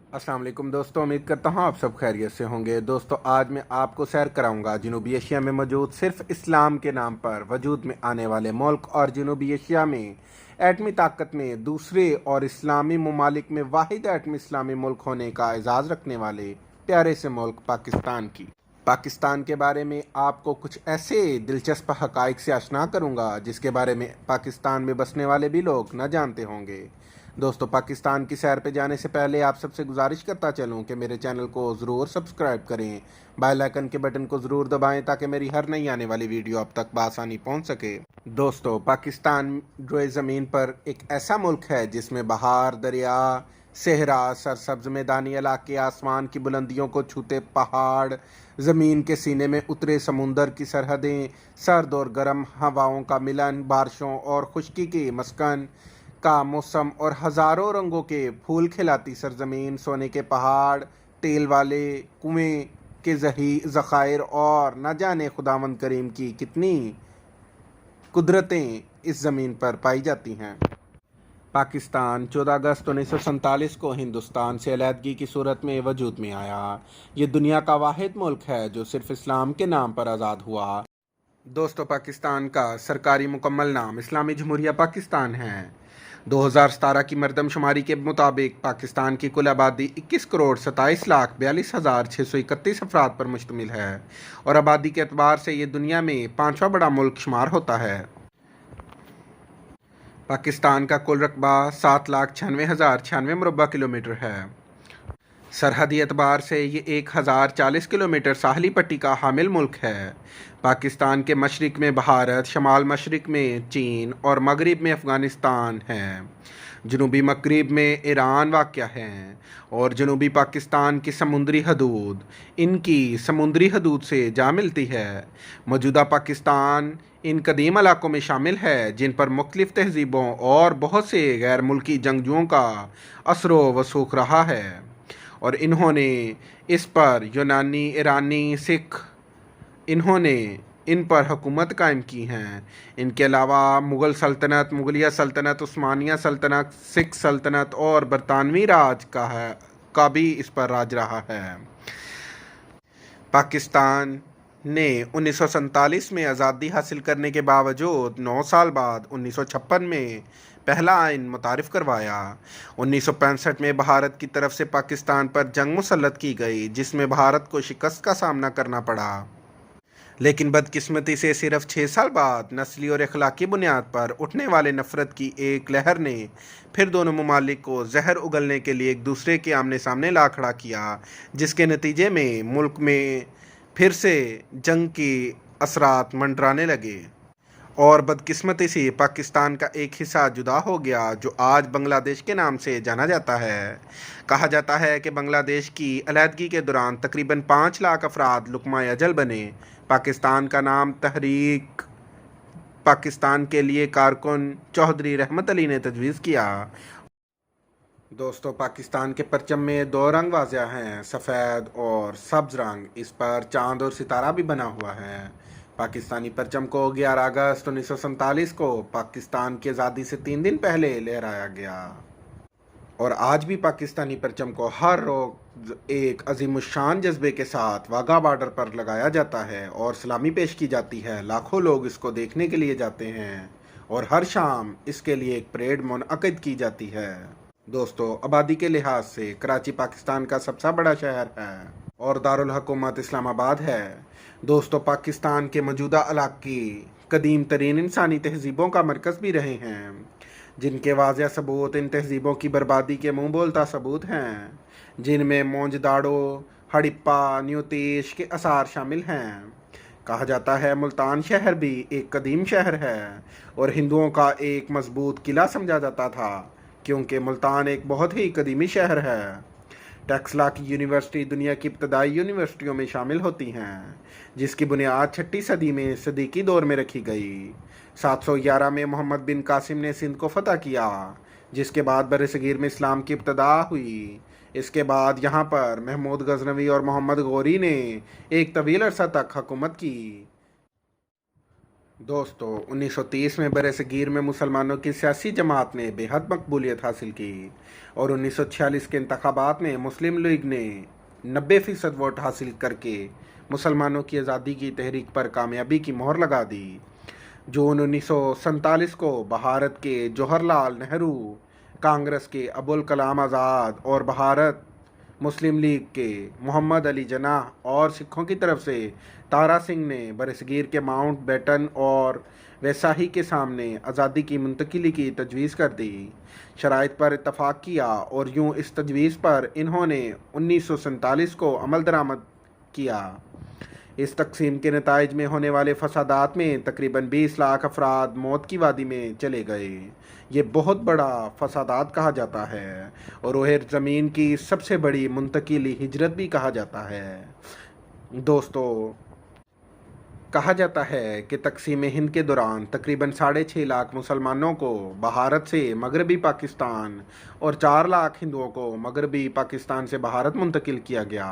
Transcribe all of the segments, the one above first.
अस्सलाम वालेकुम दोस्तों, उम्मीद करता हूँ आप सब खैरियत से होंगे। दोस्तों आज मैं आपको सैर कराऊंगा जनूबी एशिया में मौजूद सिर्फ इस्लाम के नाम पर वजूद में आने वाले मुल्क और जनूबी एशिया में एटमी ताकत में दूसरे और इस्लामी ममालिक में वाहिद एटमी इस्लामी मुल्क होने का एजाज़ रखने वाले प्यारे से मुल्क पाकिस्तान की। पाकिस्तान के बारे में आपको कुछ ऐसे दिलचस्प हक़ाइक़ से आशना करूँगा जिसके बारे में पाकिस्तान में बसने वाले भी लोग न जानते होंगे। दोस्तों पाकिस्तान की सैर पे जाने से पहले आप सबसे गुजारिश करता चलूं कि मेरे चैनल को ज़रूर सब्सक्राइब करें, बेल आइकन के बटन को ज़रूर दबाएं ताकि मेरी हर नई आने वाली वीडियो आप तक बआसानी पहुंच सके। दोस्तों पाकिस्तान रोए ज़मीन पर एक ऐसा मुल्क है जिसमें बहार, दरिया, सहरा, सरसब्ज मैदानी इलाके, आसमान की बुलंदियों को छूते पहाड़, ज़मीन के सीने में उतरे समुंदर की सरहदें, सर्द और गर्म हवाओं का मिलन, बारिशों और खुश्की के मस्कन का मौसम और हज़ारों रंगों के फूल खिलाती सरजमीन, सोने के पहाड़, तेल वाले कुएं के ज़खायर और न जाने खुदावंद करीम की कितनी कुदरतें इस ज़मीन पर पाई जाती हैं। पाकिस्तान 14 अगस्त 1947 को हिंदुस्तान से अलहदगी की सूरत में वजूद में आया। ये दुनिया का वाहिद मुल्क है जो सिर्फ इस्लाम के नाम पर आज़ाद हुआ। दोस्तों पाकिस्तान का सरकारी मुकम्मल नाम इस्लामी जमहूरिया पाकिस्तान है। 2017 की मरदमशुमारी के मुताबिक पाकिस्तान की कुल आबादी 21 करोड़ 27,42,631 अफराद पर मुश्तमिल है और आबादी के एतबार से ये दुनिया में पाँचवा बड़ा मुल्क शुमार होता है। पाकिस्तान का कुल रकबा 7,96,096 मुरबा किलोमीटर है। सरहदी एतबार से ये 1,040 किलोमीटर साहली पट्टी का हामिल मुल्क है। पाकिस्तान के मशरिक में भारत, शमाल मशरिक में चीन और मगरिब में अफ़गानिस्तान हैं। जनूबी मगरिब में ईरान वाक़या है और जनूबी पाकिस्तान की समुद्री हदूद इनकी समुद्री हदूद से जा मिलती है। मौजूदा पाकिस्तान इन कदीम इलाकों में शामिल है जिन पर मुख्तलिफ़ तहज़ीबों और बहुत से गैर मुल्की जंगजुओं का असर व वसूख रहा है और इन्होंने इस पर यूनानी, ईरानी, सिख इन्होंने इन पर हुकूमत कायम की हैं। इनके अलावा मुग़ल सल्तनत, मुग़लिया सल्तनत, उस्मानिया सल्तनत, सिख सल्तनत और बरतानवी राज का भी इस पर राज रहा है। पाकिस्तान ने 1947 में आज़ादी हासिल करने के बावजूद 9 साल बाद 1956 में पहला आइन मुतारिफ़ करवाया। 1965 में भारत की तरफ से पाकिस्तान पर जंग मुसल्लत की गई जिसमें भारत को शिकस्त का सामना करना पड़ा, लेकिन बदकिस्मती से सिर्फ 6 साल बाद नस्ली और अखलाकी बुनियाद पर उठने वाले नफ़रत की एक लहर ने फिर दोनों ममालिक को जहर उगलने के लिए एक दूसरे के आमने सामने ला खड़ा किया, जिसके नतीजे में मुल्क में फिर से जंग की असरात मंडराने लगे और बदकिस्मती से पाकिस्तान का एक हिस्सा जुदा हो गया जो आज बांग्लादेश के नाम से जाना जाता है। कहा जाता है कि बांग्लादेश की अलहदगी के दौरान तकरीबन 5 लाख अफराद लुक़मा अजल बने। पाकिस्तान का नाम तहरीक पाकिस्तान के लिए कारकुन चौधरी रहमत अली ने तजवीज़ किया। दोस्तों पाकिस्तान के परचम में 2 रंग वाज़िह हैं, सफ़ेद और सब्ज़ रंग। इस पर चाँद और सितारा भी बना हुआ है। पाकिस्तानी परचम को 11 अगस्त 1947 को पाकिस्तान की आज़ादी से 3 दिन पहले लहराया गया और आज भी पाकिस्तानी परचम को हर रोज़ एक अज़ीमुश्शान जज्बे के साथ वाघा बॉर्डर पर लगाया जाता है और सलामी पेश की जाती है। लाखों लोग इसको देखने के लिए जाते हैं और हर शाम इसके लिए एक परेड मुनअक़िद की जाती है। दोस्तों आबादी के लिहाज से कराची पाकिस्तान का सबसे बड़ा शहर है और दारुल हुकूमत इस्लामाबाद है। दोस्तों पाकिस्तान के मौजूदा इलाके कदीम तरीन इंसानी तहज़ीबों का मरकज़ भी रहे हैं जिनके वाज़िह सबूत इन तहज़ीबों की बर्बादी के मुँह बोलता सबूत हैं, जिनमें मोंजदाड़ो, हड़प्पा, न्यूतीश के आसार शामिल हैं। कहा जाता है मुल्तान शहर भी एक कदीम शहर है और हिंदुओं का एक मजबूत किला समझा जाता था क्योंकि मुल्तान एक बहुत ही कदीमी शहर है। टेक्सला की यूनिवर्सिटी दुनिया की इब्तदाई यूनिवर्सिटियों में शामिल होती हैं जिसकी बुनियाद 6वीं सदी में सदीकी दौर में रखी गई। 711 में मोहम्मद बिन कासिम ने सिंध को फतह किया जिसके बाद बरसगीर में इस्लाम की इब्तदा हुई। इसके बाद यहाँ पर महमूद गजनवी और मोहम्मद गौरी ने एक तवील अरसा तक हुकूमत की। दोस्तों 1930 में बरसगीर में मुसलमानों की सियासी जमात ने बेहद मकबूलियत हासिल की और 1946 के इंतखाबात में मुस्लिम लीग ने 90% वोट हासिल करके मुसलमानों की आज़ादी की तहरीक पर कामयाबी की मोहर लगा दी। जून 1947 को भारत के जवाहरलाल नेहरू, कांग्रेस के अबुल कलाम आज़ाद और भारत मुस्लिम लीग के मोहम्मद अली जनाह और सिखों की तरफ से तारा सिंह ने बरसगीर के माउंट बेटन और वैसाही के सामने आज़ादी की मुंतकिली की तजवीज़ कर दी, शराइत पर इत्तफाक किया और यूं इस तजवीज़ पर इन्होंने 1947 को अमल दरामद किया। इस तकसीम के नताइज में होने वाले फसादात में तकरीबन 20 लाख अफराद मौत की वादी में चले गए। ये बहुत बड़ा फसादात कहा जाता है और रोहर ज़मीन की सबसे बड़ी मुंतकिली हिजरत भी कहा जाता है। दोस्तों, कहा जाता है कि तकसीम हिंद के दौरान तकरीबन 6.5 लाख मुसलमानों को भारत से मगरबी पाकिस्तान और 4 लाख हिंदुओं को मगरबी पाकिस्तान से भारत मुंतकिल किया गया।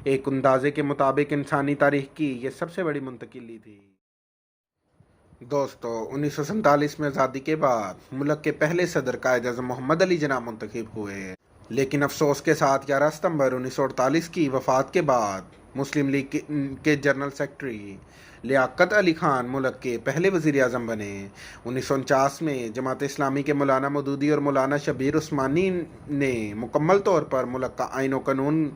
एक अंदाजे के मुताबिक इंसानी तारीख की ये सबसे बड़ी मुंतकिली थी। दोस्तों 1947 में आज़ादी के बाद मुल्क के पहले सदर कायद आज़म मोहम्मद अली जिन्ना मुंतखब हुए, लेकिन अफसोस के साथ 11 सितंबर 1948 की वफ़ात के बाद मुस्लिम लीग के जनरल सेक्रेटरी लियाकत अली खान मुल्क के पहले वज़ीर आज़म बने। 1949 में जमात इस्लामी के मौलाना मौदूदी और मौलाना शबीर उस्मानी ने मुकम्मल तौर पर मुल्क का आईन व कानून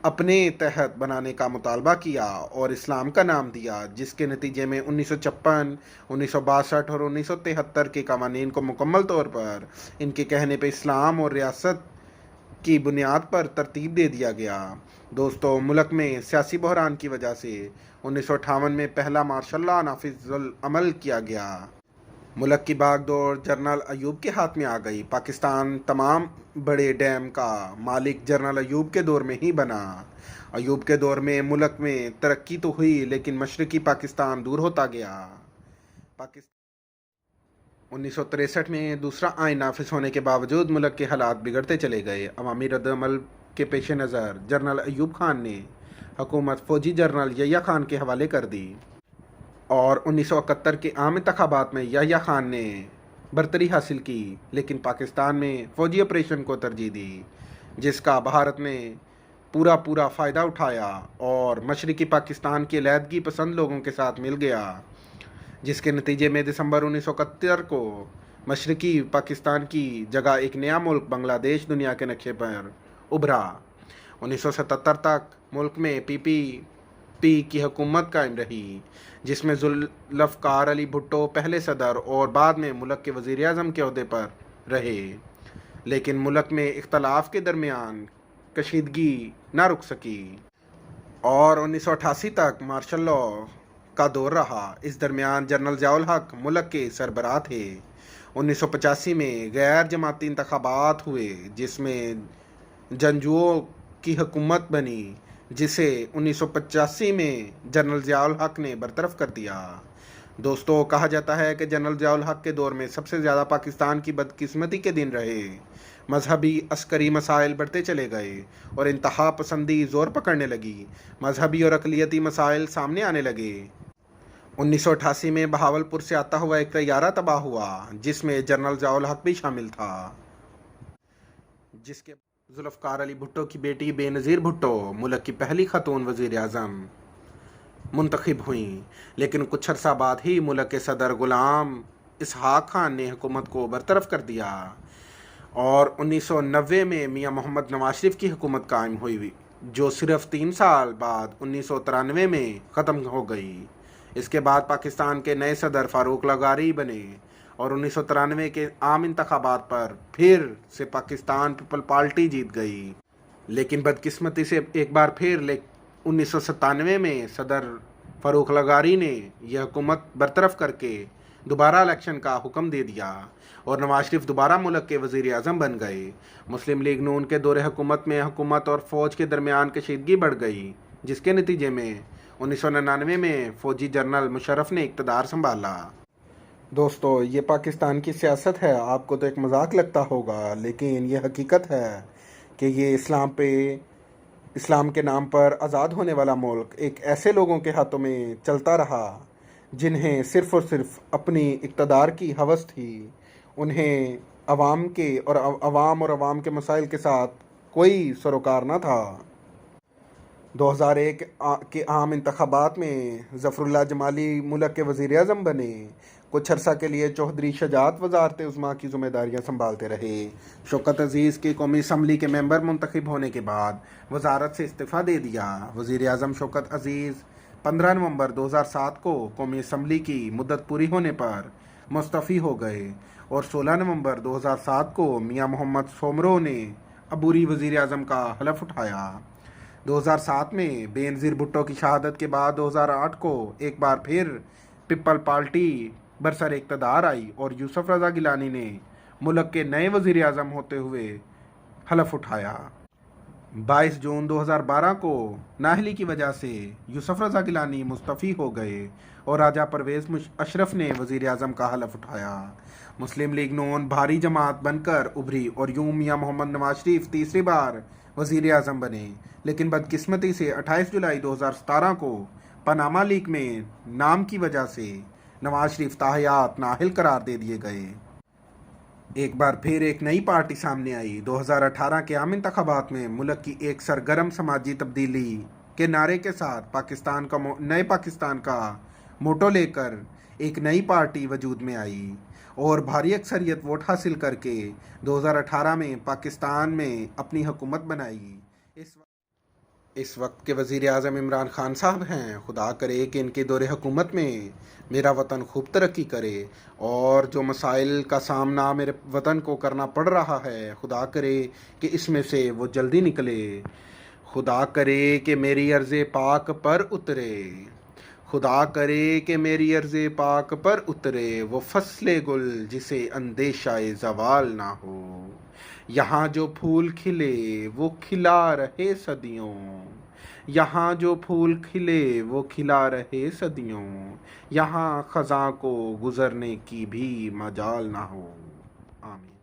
अपने तहत बनाने का मुतालबा किया और इस्लाम का नाम दिया, जिसके नतीजे में 1956, 1962 और 1973 के कवानीन को मुकम्मल तौर पर इनके कहने पर इस्लाम और रियासत की बुनियाद पर तरतीब दे दिया गया। दोस्तों, मुल्क में सियासी बहरान की वजह से 1958 में पहला मार्शल लॉ नाफिजुल अमल किया गया। मुल्क की बागडोर जनरल अयूब के हाथ में आ गई। पाकिस्तान तमाम बड़े डैम का मालिक जनरल अयूब के दौर में ही बना। अयूब के दौर में मुल्क में तरक्की तो हुई, लेकिन मशरकी पाकिस्तान दूर होता गया। 1963 में दूसरा आइन नाफिज होने के बावजूद मुल्क के हालात बिगड़ते चले गए। अवामी रद्द-ए-अमल के पेश नज़र जनरल अयूब खान ने हुकूमत फ़ौजी जनरल यहिया खान के हवाले कर दी और 1971 के आम इंतखाबात में यहिया खान ने बरतरी हासिल की, लेकिन पाकिस्तान में फ़ौजी ऑपरेशन को तरजीह दी, जिसका भारत ने पूरा फ़ायदा उठाया और मशरकी पाकिस्तान के अलहदगी पसंद लोगों के साथ मिल गया, जिसके नतीजे में दिसंबर 1971 को मशरकी पाकिस्तान की जगह एक नया मुल्क बांग्लादेश दुनिया के नक्शे पर उभरा। 1977 तक मुल्क में PPP की हुकूमत कायम रही, जिसमें जुल्फ़िकार अली भुट्टो पहले सदर और बाद में मुल्क के वज़ीर आज़म के ओहदे पर रहे, लेकिन मुल्क में इख्तलाफ के दरमियान कशीदगी न रुक सकी और 1988 तक मार्शल लॉ का दौर रहा। इस दरमियान जनरल ज़िया उल हक मुल्क के सरबराह थे। 1985 में गैर जमाती इंतखाबात हुए, जिसमें जंगजुओं की हुकूमत बनी, जिसे 1985 में जनरल ज़िया उल हक ने बरतरफ कर दिया। दोस्तों, कहा जाता है कि जनरल ज़िया उल हक के दौर में सबसे ज़्यादा पाकिस्तान की बदकिस्मती के दिन रहे। मजहबी अस्करी मसाइल बढ़ते चले गए और इंतहा पसंदी ज़ोर पकड़ने लगी। मजहबी और अक़लियती मसाइल सामने आने लगे। 1988 में बहावलपुर से आता हुआ एक तैयारा तबाह हुआ, जिसमें जनरल ज़िया उल हक भी शामिल था, जिसके जुल्फ़िकार अली भुट्टो की बेटी बेनज़ीर भुट्टो मुल्क की पहली खातून वज़ीर आज़म मुंतखब हुई, लेकिन कुछ अरसा बाद ही मुल्क के सदर गुलाम इसहाक खान ने हुकूमत को बरतरफ कर दिया और 1990 में मियां मोहम्मद नवाज शरीफ की हुकूमत कायम हुई, जो सिर्फ 3 साल बाद 1993 में ख़त्म हो गई। इसके बाद पाकिस्तान के नए सदर फ़ारूक लगारी बने और 1993 के आम इंतखाबात पर फिर से पाकिस्तान पीपल पार्टी जीत गई, लेकिन बदकिस्मती से एक बार फिर 1997 में सदर फ़ारूक लगारी ने यह हुकूमत बरतरफ करके दोबारा इलेक्शन का हुक्म दे दिया और नवाज शरीफ दोबारा मुल्क के वज़ीर आज़म बन गए। मुस्लिम लीग नून के दौरे हुकूमत में हुकूमत और फ़ौज के दरमियान कशीदगी बढ़ गई, जिसके नतीजे में 1999 में फ़ौजी जनरल मुशर्रफ ने इक़्तिदार संभाला। दोस्तों, ये पाकिस्तान की सियासत है। आपको तो एक मजाक लगता होगा, लेकिन ये हकीकत है कि ये इस्लाम के नाम पर आज़ाद होने वाला मुल्क एक ऐसे लोगों के हाथों में चलता रहा جنہیں صرف اور صرف اپنی اقتدار کی ہوس تھی، انہیں عوام اور عوام کے مسائل کے ساتھ کوئی سروکار نہ تھا۔ 2001 کے عام انتخابات میں ظفر اللہ جمالی ملک کے وزیر اعظم بنے۔ کچھ عرصہ کے لیے چوہدری شجاعت وزارت عظمیٰ کی ذمہ داریاں سنبھالتے رہے۔ شوکت عزیز کے قومی اسمبلی کے ممبر منتخب ہونے کے بعد وزارت سے استعفیٰ دے دیا۔ وزیر اعظم شوکت عزیز 15 نومبر 2007 کو قومی اسمبلی کی مدت پوری ہونے پر مستعفی ہو گئے اور 16 نومبر 2007 کو میاں محمد سومرو نے عبوری وزیر اعظم کا حلف اٹھایا۔ 2007 میں بے نظیر بھٹو کی شہادت کے بعد 2008 کو ایک بار پھر پیپل پارٹی برسر اقتدار آئی اور یوسف رضا گیلانی نے ملک کے نئے وزیر اعظم ہوتے ہوئے حلف اٹھایا۔ 22 جون 2012 کو نااہلی کی وجہ سے یوسف رضا گیلانی مستعفی ہو گئے اور راجہ پرویز اشرف نے وزیر اعظم کا حلف اٹھایا۔ مسلم لیگ نون بھاری جماعت بن کر ابھری اور یوں میاں محمد نواز شریف تیسری بار وزیر اعظم بنے، لیکن بدقسمتی سے 28 جولائی 2017 کو پاناما لیک میں نام کی وجہ سے نواز شریف تاحیات نااہل قرار دے دیے گئے۔ ایک بار پھر ایک نئی پارٹی سامنے آئی۔ 2018 کے عام انتخابات میں ملک کی ایک سرگرم سماجی تبدیلی کے نعرے کے ساتھ نئے پاکستان کا موٹو لے کر ایک نئی پارٹی وجود میں آئی اور بھاری اکثریت ووٹ حاصل کر کے 2018 میں پاکستان میں اپنی حکومت بنائی۔ اس وقت کے وزیر اعظم عمران خان صاحب ہیں۔ خدا کرے کہ ان کے دور حکومت میں میرا وطن خوب ترقی کرے اور جو مسائل کا سامنا میرے وطن کو کرنا پڑ رہا ہے، خدا کرے کہ اس میں سے وہ جلدی نکلے۔ خدا کرے کہ میری عرض پاک پر اترے، خدا کرے کہ میری عرض پاک پر اترے وہ فصل گل جسے اندیشہ زوال نہ ہو۔ یہاں جو پھول کھلے وہ کھلا رہے صدیوں، یہاں جو پھول کھلے وہ کھلا رہے صدیوں، یہاں خزاں کو گزرنے کی بھی مجال نہ ہو۔ آمین۔